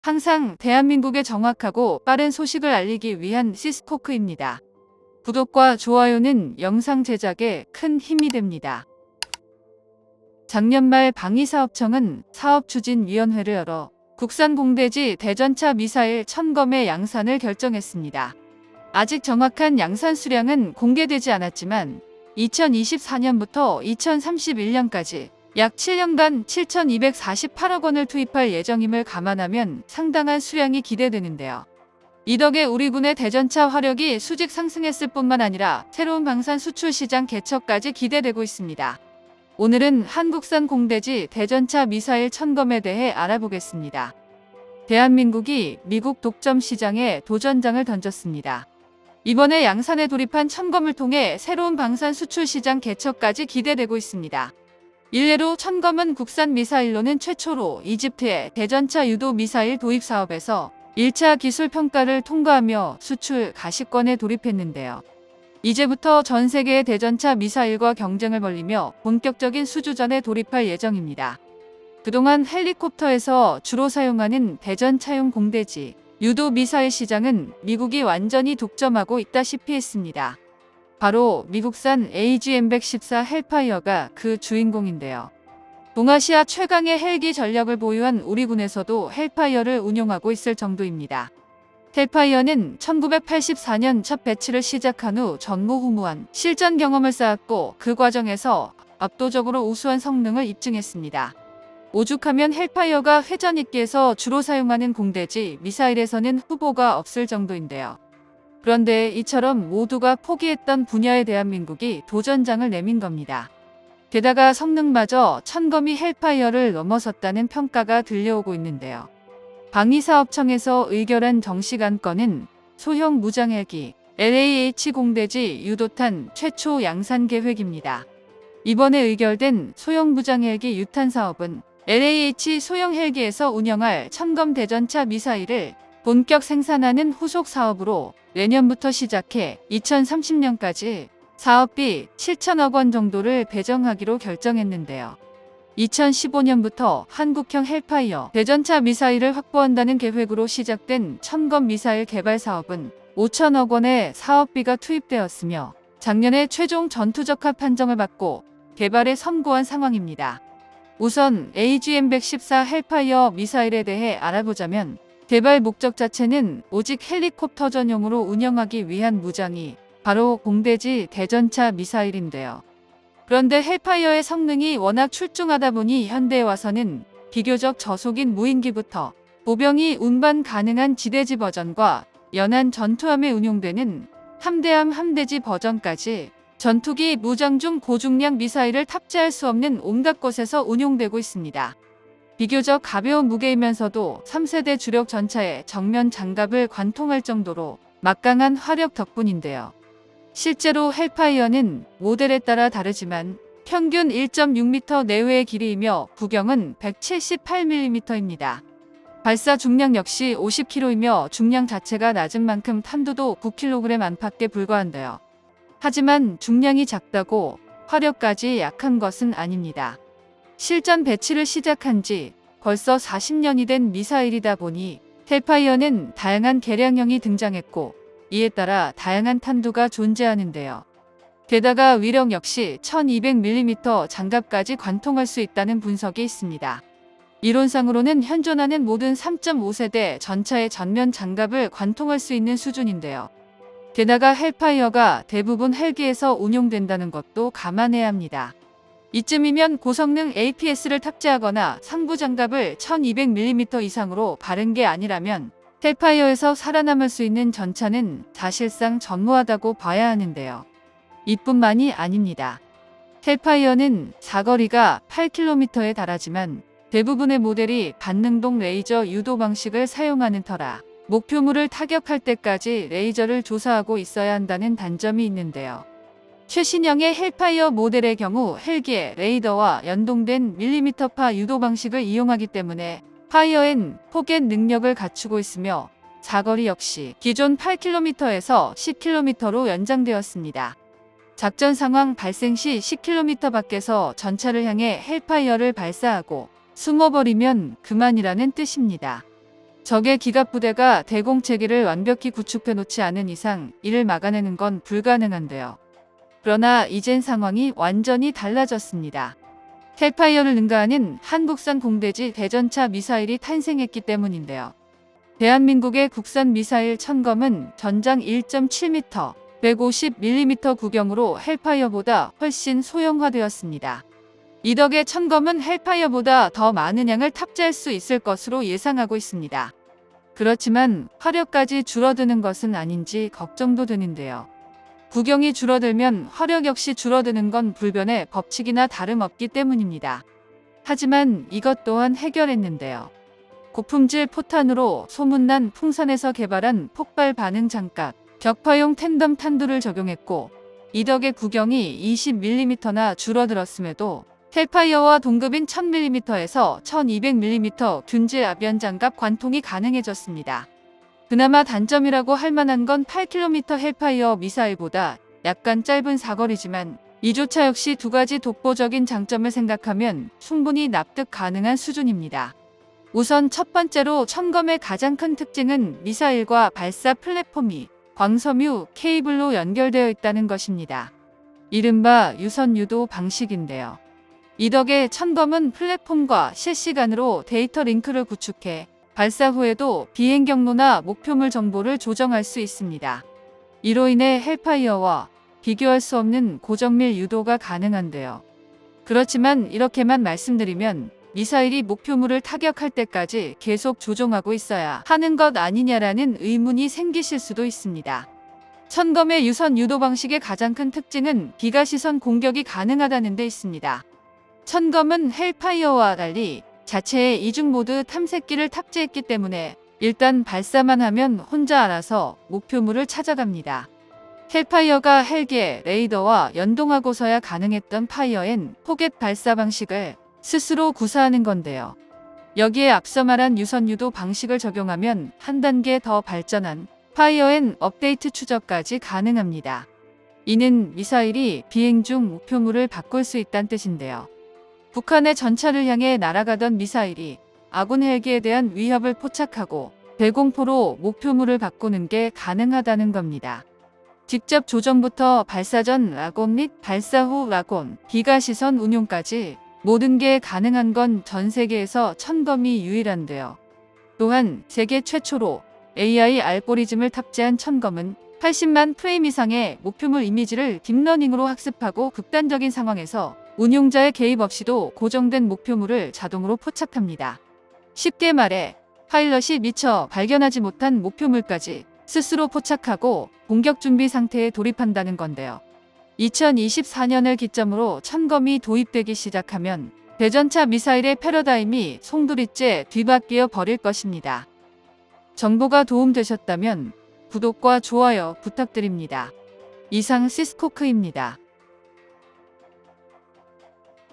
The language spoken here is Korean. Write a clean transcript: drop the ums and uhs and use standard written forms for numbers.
항상 대한민국에 정확하고 빠른 소식을 알리기 위한 시스코크입니다. 구독과 좋아요는 영상 제작에 큰 힘이 됩니다. 작년 말 방위사업청은 사업추진위원회를 열어 국산 공대지 대전차 미사일 1000검의 양산을 결정했습니다. 아직 정확한 양산 수량은 공개되지 않았지만 2024년부터 2031년까지 약 7년간 7,248억 원을 투입할 예정임을 감안하면 상당한 수량이 기대되는데요. 이 덕에 우리 군의 대전차 화력이 수직 상승했을 뿐만 아니라 새로운 방산 수출 시장 개척까지 기대되고 있습니다. 오늘은 한국산 공대지 대전차 미사일 1000검에 대해 알아보겠습니다. 대한민국이 미국 독점 시장에 도전장을 던졌습니다. 이번에 양산에 돌입한 1000검을 통해 새로운 방산 수출 시장 개척까지 기대되고 있습니다. 일례로 1000검은 국산 미사일로는 최초로 이집트의 대전차 유도 미사일 도입 사업에서 1차 기술 평가를 통과하며 수출 가시권에 돌입했는데요. 이제부터 전 세계의 대전차 미사일과 경쟁을 벌이며 본격적인 수주전에 돌입할 예정입니다. 그동안 헬리콥터에서 주로 사용하는 대전차용 공대지 유도 미사일 시장은 미국이 완전히 독점하고 있다시피 했습니다. 바로 미국산 AGM-114 헬파이어가 그 주인공인데요. 동아시아 최강의 헬기 전력을 보유한 우리 군에서도 헬파이어를 운용하고 있을 정도입니다. 헬파이어는 1984년 첫 배치를 시작한 후 전무후무한 실전 경험을 쌓았고 그 과정에서 압도적으로 우수한 성능을 입증했습니다. 오죽하면 헬파이어가 회전익기에서 주로 사용하는 공대지 미사일에서는 후보가 없을 정도인데요. 그런데 이처럼 모두가 포기했던 분야에 대한민국이 도전장을 내민 겁니다. 게다가 성능마저 1000검이 헬파이어를 넘어섰다는 평가가 들려오고 있는데요. 방위사업청에서 의결한 정식 안건은 소형 무장헬기 LAH 공대지 유도탄 최초 양산 계획입니다. 이번에 의결된 소형 무장헬기 유탄 사업은 LAH 소형 헬기에서 운영할 1000검 대전차 미사일을 본격 생산하는 후속 사업으로 내년부터 시작해 2030년까지 사업비 7천억 원 정도를 배정하기로 결정했는데요. 2015년부터 한국형 헬파이어 대전차 미사일을 확보한다는 계획으로 시작된 1000검 미사일 개발 사업은 5천억 원의 사업비가 투입되었으며 작년에 최종 전투적합 판정을 받고 개발에 성공한 상황입니다. 우선 AGM-114 헬파이어 미사일에 대해 알아보자면 개발 목적 자체는 오직 헬리콥터 전용으로 운영하기 위한 무장이 바로 공대지 대전차 미사일인데요. 그런데 헬파이어의 성능이 워낙 출중하다 보니 현대에 와서는 비교적 저속인 무인기부터 보병이 운반 가능한 지대지 버전과 연안 전투함에 운용되는 함대함 함대지 버전까지 전투기 무장 중 고중량 미사일을 탑재할 수 없는 온갖 곳에서 운용되고 있습니다. 비교적 가벼운 무게이면서도 3세대 주력 전차에 정면 장갑을 관통할 정도로 막강한 화력 덕분인데요. 실제로 헬파이어는 모델에 따라 다르지만 평균 1.6m 내외의 길이이며 구경은 178mm입니다. 발사 중량 역시 50kg이며 중량 자체가 낮은 만큼 탄두도 9kg 안팎에 불과한데요. 하지만 중량이 작다고 화력까지 약한 것은 아닙니다. 실전 배치를 시작한 지 벌써 40년이 된 미사일이다 보니 헬파이어는 다양한 개량형이 등장했고 이에 따라 다양한 탄두가 존재하는데요. 게다가 위력 역시 1200mm 장갑까지 관통할 수 있다는 분석이 있습니다. 이론상으로는 현존하는 모든 3.5세대 전차의 전면 장갑을 관통할 수 있는 수준인데요. 게다가 헬파이어가 대부분 헬기에서 운용된다는 것도 감안해야 합니다. 이쯤이면 고성능 APS를 탑재하거나 상부 장갑을 1200mm 이상으로 바른 게 아니라면 헬파이어에서 살아남을 수 있는 전차는 사실상 전무하다고 봐야 하는데요. 이뿐만이 아닙니다. 헬파이어는 사거리가 8km에 달하지만 대부분의 모델이 반능동 레이저 유도 방식을 사용하는 터라 목표물을 타격할 때까지 레이저를 조사하고 있어야 한다는 단점이 있는데요. 최신형의 헬파이어 모델의 경우 헬기의 레이더와 연동된 밀리미터파 유도 방식을 이용하기 때문에 파이어엔 포겟 능력을 갖추고 있으며 사거리 역시 기존 8km에서 10km로 연장되었습니다. 작전 상황 발생 시 10km 밖에서 전차를 향해 헬파이어를 발사하고 숨어버리면 그만이라는 뜻입니다. 적의 기갑부대가 대공체계를 완벽히 구축해 놓지 않은 이상 이를 막아내는 건 불가능한데요. 그러나 이젠 상황이 완전히 달라졌습니다. 헬파이어를 능가하는 한국산 공대지 대전차 미사일이 탄생했기 때문인데요. 대한민국의 국산 미사일 천검은 전장 1.7m, 150mm 구경으로 헬파이어보다 훨씬 소형화되었습니다. 이 덕에 천검은 헬파이어보다 더 많은 양을 탑재할 수 있을 것으로 예상하고 있습니다. 그렇지만 화력까지 줄어드는 것은 아닌지 걱정도 되는데요. 구경이 줄어들면 화력 역시 줄어드는 건 불변의 법칙이나 다름없기 때문입니다. 하지만 이것 또한 해결했는데요. 고품질 포탄으로 소문난 풍산에서 개발한 폭발 반응 장갑, 격파용 텐덤 탄두를 적용했고 이 덕에 구경이 20mm나 줄어들었음에도 헬파이어와 동급인 1000mm에서 1200mm 균질 아비안 장갑 관통이 가능해졌습니다. 그나마 단점이라고 할 만한 건 8km 헬파이어 미사일보다 약간 짧은 사거리지만 이조차 역시 두 가지 독보적인 장점을 생각하면 충분히 납득 가능한 수준입니다. 우선 첫 번째로 천검의 가장 큰 특징은 미사일과 발사 플랫폼이 광섬유 케이블로 연결되어 있다는 것입니다. 이른바 유선 유도 방식인데요. 이 덕에 천검은 플랫폼과 실시간으로 데이터 링크를 구축해 발사 후에도 비행 경로나 목표물 정보를 조정할 수 있습니다. 이로 인해 헬파이어와 비교할 수 없는 고정밀 유도가 가능한데요. 그렇지만 이렇게만 말씀드리면 미사일이 목표물을 타격할 때까지 계속 조종하고 있어야 하는 것 아니냐라는 의문이 생기실 수도 있습니다. 천검의 유선 유도 방식의 가장 큰 특징은 비가시선 공격이 가능하다는 데 있습니다. 천검은 헬파이어와 달리 자체에 이중 모드 탐색기를 탑재했기 때문에 일단 발사만 하면 혼자 알아서 목표물을 찾아갑니다. 헬파이어가 헬기에 레이더와 연동하고서야 가능했던 파이어엔 포겟 발사 방식을 스스로 구사하는 건데요. 여기에 앞서 말한 유선 유도 방식을 적용하면 한 단계 더 발전한 파이어엔 업데이트 추적까지 가능합니다. 이는 미사일이 비행 중 목표물을 바꿀 수 있다는 뜻인데요. 북한의 전차를 향해 날아가던 미사일이 아군 헬기에 대한 위협을 포착하고 대공포로 목표물을 바꾸는 게 가능하다는 겁니다. 직접 조정부터 발사 전 라곤 및 발사 후 라곤, 비가시선 운용까지 모든 게 가능한 건 전 세계에서 천검이 유일한데요. 또한 세계 최초로 AI 알고리즘을 탑재한 천검은 80만 프레임 이상의 목표물 이미지를 딥러닝으로 학습하고 극단적인 상황에서 운용자의 개입 없이도 고정된 목표물을 자동으로 포착합니다. 쉽게 말해 파일럿이 미처 발견하지 못한 목표물까지 스스로 포착하고 공격 준비 상태에 돌입한다는 건데요. 2024년을 기점으로 천검이 도입되기 시작하면 대전차 미사일의 패러다임이 송두리째 뒤바뀌어 버릴 것입니다. 정보가 도움되셨다면 구독과 좋아요 부탁드립니다. 이상 시스코크입니다.